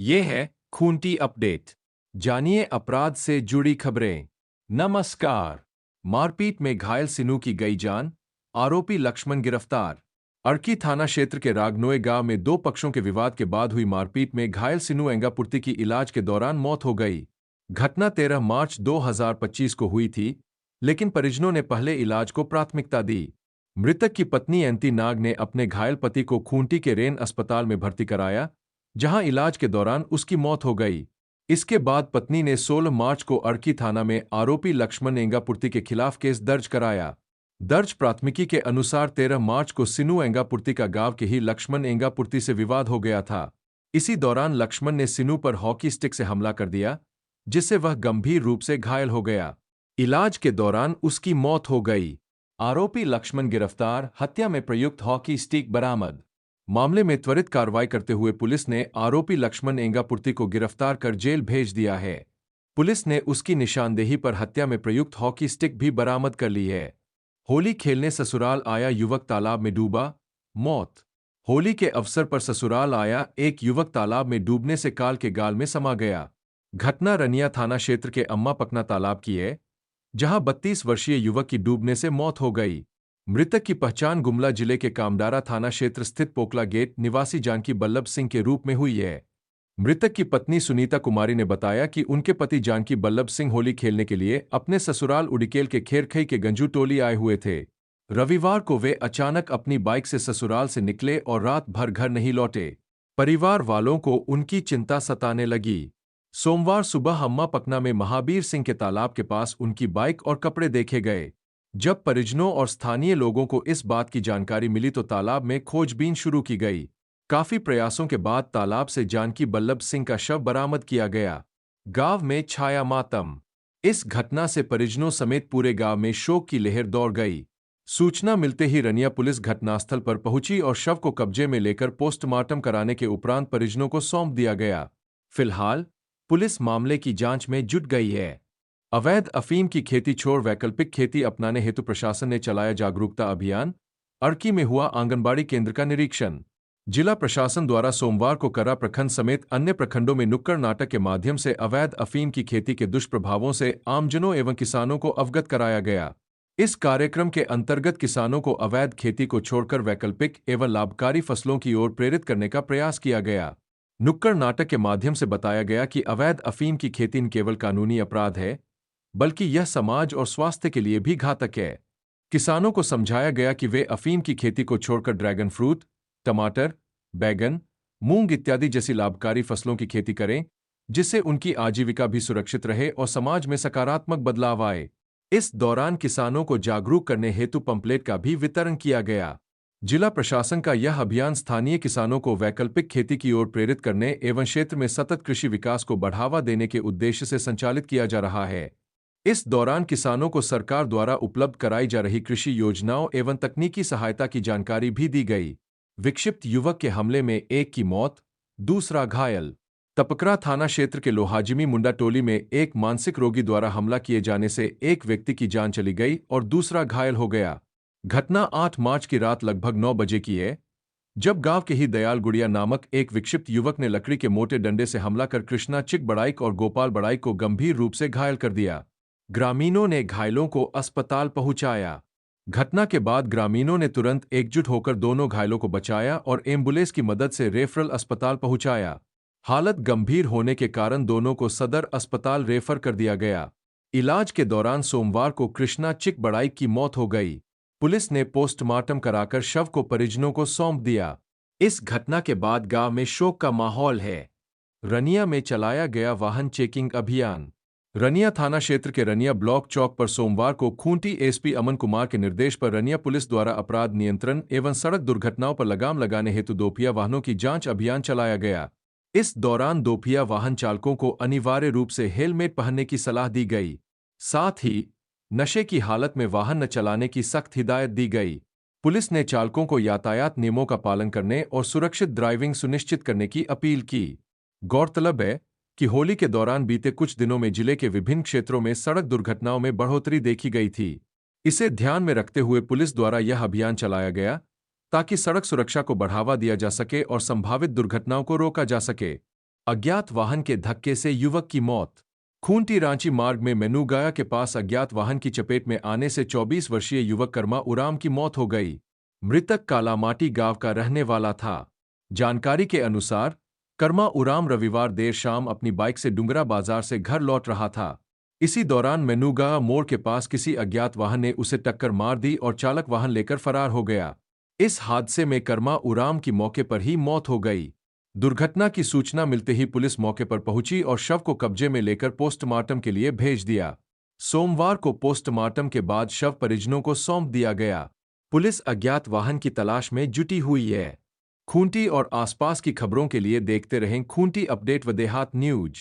ये है खूंटी अपडेट। जानिए अपराध से जुड़ी खबरें। नमस्कार। मारपीट में घायल सिनू की गई जान, आरोपी लक्ष्मण गिरफ्तार। अर्की थाना क्षेत्र के रागनोए गांव में दो पक्षों के विवाद के बाद हुई मारपीट में घायल सिनू एंगापुर्ती की इलाज के दौरान मौत हो गई। घटना 13 मार्च 2025 को हुई थी, लेकिन परिजनों ने पहले इलाज को प्राथमिकता दी। मृतक की पत्नी एंती नाग ने अपने घायल पति को खूंटी के रेन अस्पताल में भर्ती कराया, जहां इलाज के दौरान उसकी मौत हो गई। इसके बाद पत्नी ने 16 मार्च को अर्की थाना में आरोपी लक्ष्मण एंगापुर्ती के खिलाफ केस दर्ज कराया। दर्ज प्राथमिकी के अनुसार 13 मार्च को सिनू एंगापुर्ती का गांव के ही लक्ष्मण एंगापुर्ती से विवाद हो गया था। इसी दौरान लक्ष्मण ने सिनू पर हॉकी स्टिक से हमला कर दिया, जिससे वह गंभीर रूप से घायल हो गया। इलाज के दौरान उसकी मौत हो गई। आरोपी लक्ष्मण गिरफ्तार, हत्या में प्रयुक्त हॉकी स्टिक बरामद। मामले में त्वरित कार्रवाई करते हुए पुलिस ने आरोपी लक्ष्मण एंगापुर्ती को गिरफ्तार कर जेल भेज दिया है। पुलिस ने उसकी निशानदेही पर हत्या में प्रयुक्त हॉकी स्टिक भी बरामद कर ली है। होली खेलने ससुराल आया युवक तालाब में डूबा, मौत। होली के अवसर पर ससुराल आया एक युवक तालाब में डूबने से काल के गाल में समा गया। घटना रनिया थाना क्षेत्र के अम्मा पकना तालाब की है, जहां 32 वर्षीय युवक की डूबने से मौत हो गई। मृतक की पहचान गुमला जिले के कामडारा थाना क्षेत्र स्थित पोकला गेट निवासी जानकी बल्लभ सिंह के रूप में हुई है। मृतक की पत्नी सुनीता कुमारी ने बताया कि उनके पति जानकी बल्लभ सिंह होली खेलने के लिए अपने ससुराल उडिकेल के खेरखई के गंजू टोली आए हुए थे। रविवार को वे अचानक अपनी बाइक से ससुराल से निकले और रात भर घर नहीं लौटे। परिवार वालों को उनकी चिंता सताने लगी। सोमवार सुबह अम्मा पकना में महावीर सिंह के तालाब के पास उनकी बाइक और कपड़े देखे गए। जब परिजनों और स्थानीय लोगों को इस बात की जानकारी मिली तो तालाब में खोजबीन शुरू की गई। काफी प्रयासों के बाद तालाब से जानकी बल्लभ सिंह का शव बरामद किया गया। गांव में छाया मातम। इस घटना से परिजनों समेत पूरे गांव में शोक की लहर दौड़ गई। सूचना मिलते ही रनिया पुलिस घटनास्थल पर पहुंची और शव को कब्जे में लेकर पोस्टमार्टम कराने के उपरांत परिजनों को सौंप दिया गया। फिलहाल पुलिस मामले की जांच में जुट गई है। अवैध अफीम की खेती छोड़ वैकल्पिक खेती अपनाने हेतु प्रशासन ने चलाया जागरूकता अभियान। अर्की में हुआ आंगनबाड़ी केंद्र का निरीक्षण। जिला प्रशासन द्वारा सोमवार को करा प्रखंड समेत अन्य प्रखंडों में नुक्कड़ नाटक के माध्यम से अवैध अफीम की खेती के दुष्प्रभावों से आमजनों एवं किसानों को अवगत कराया गया। इस कार्यक्रम के अंतर्गत किसानों को अवैध खेती को छोड़कर वैकल्पिक एवं लाभकारी फसलों की ओर प्रेरित करने का प्रयास किया गया। नुक्कड़ नाटक के माध्यम से बताया गया कि अवैध अफीम की खेती न केवल कानूनी अपराध है, बल्कि यह समाज और स्वास्थ्य के लिए भी घातक है। किसानों को समझाया गया कि वे अफीम की खेती को छोड़कर ड्रैगन फ्रूट, टमाटर, बैगन, मूंग इत्यादि जैसी लाभकारी फसलों की खेती करें, जिससे उनकी आजीविका भी सुरक्षित रहे और समाज में सकारात्मक बदलाव आए। इस दौरान किसानों को जागरूक करने हेतु पंपलेट का भी वितरण किया गया। जिला प्रशासन का यह अभियान स्थानीय किसानों को वैकल्पिक खेती की ओर प्रेरित करने एवं क्षेत्र में सतत कृषि विकास को बढ़ावा देने के उद्देश्य से संचालित किया जा रहा है। इस दौरान किसानों को सरकार द्वारा उपलब्ध कराई जा रही कृषि योजनाओं एवं तकनीकी सहायता की जानकारी भी दी गई। विक्षिप्त युवक के हमले में एक की मौत, दूसरा घायल। तपकरा थाना क्षेत्र के लोहाजिमी मुंडा टोली में एक मानसिक रोगी द्वारा हमला किए जाने से एक व्यक्ति की जान चली गई और दूसरा घायल हो गया। घटना 8 मार्च की रात लगभग 9 बजे की है, जब गांव के ही दयाल गुड़िया नामक एक विक्षिप्त युवक ने लकड़ी के मोटे डंडे से हमला कर कृष्णा चिक बड़ाइक और गोपाल बड़ाइक को गंभीर रूप से घायल कर दिया। ग्रामीणों ने घायलों को अस्पताल पहुंचाया। घटना के बाद ग्रामीणों ने तुरंत एकजुट होकर दोनों घायलों को बचाया और एम्बुलेंस की मदद से रेफरल अस्पताल पहुंचाया। हालत गंभीर होने के कारण दोनों को सदर अस्पताल रेफर कर दिया गया। इलाज के दौरान सोमवार को कृष्णा चिक बड़ाइक की मौत हो गई। पुलिस ने पोस्टमार्टम कराकर शव को परिजनों को सौंप दिया। इस घटना के बाद गांव में शोक का माहौल है। रनिया में चलाया गया वाहन चेकिंग अभियान। रनिया थाना क्षेत्र के रनिया ब्लॉक चौक पर सोमवार को खूंटी एसपी अमन कुमार के निर्देश पर रनिया पुलिस द्वारा अपराध नियंत्रण एवं सड़क दुर्घटनाओं पर लगाम लगाने हेतु दोपहिया वाहनों की जांच अभियान चलाया गया। इस दौरान दोपहिया वाहन चालकों को अनिवार्य रूप से हेलमेट पहनने की सलाह दी गई। साथ ही नशे की हालत में वाहन न चलाने की सख्त हिदायत दी गई। पुलिस ने चालकों को यातायात नियमों का पालन करने और सुरक्षित ड्राइविंग सुनिश्चित करने की अपील की। गौरतलब है कि होली के दौरान बीते कुछ दिनों में जिले के विभिन्न क्षेत्रों में सड़क दुर्घटनाओं में बढ़ोतरी देखी गई थी। इसे ध्यान में रखते हुए पुलिस द्वारा यह अभियान चलाया गया, ताकि सड़क सुरक्षा को बढ़ावा दिया जा सके और संभावित दुर्घटनाओं को रोका जा सके। अज्ञात वाहन के धक्के से युवक की मौत। खूंटी रांची मार्ग में मेनूगाया के पास अज्ञात वाहन की चपेट में आने से 24 वर्षीय युवक कर्मा उराम की मौत हो गई। मृतक कालामाटी गांव का रहने वाला था। जानकारी के अनुसार कर्मा उराम रविवार देर शाम अपनी बाइक से डुंगरा बाजार से घर लौट रहा था। इसी दौरान मेनूगाया मोड़ के पास किसी अज्ञात वाहन ने उसे टक्कर मार दी और चालक वाहन लेकर फरार हो गया। इस हादसे में कर्मा उराम की मौके पर ही मौत हो गई। दुर्घटना की सूचना मिलते ही पुलिस मौके पर पहुंची और शव को कब्जे में लेकर पोस्टमार्टम के लिए भेज दिया। सोमवार को पोस्टमार्टम के बाद शव परिजनों को सौंप दिया गया। पुलिस अज्ञात वाहन की तलाश में जुटी हुई है। खूंटी और आसपास की खबरों के लिए देखते रहें खूंटी अपडेट व देहात न्यूज।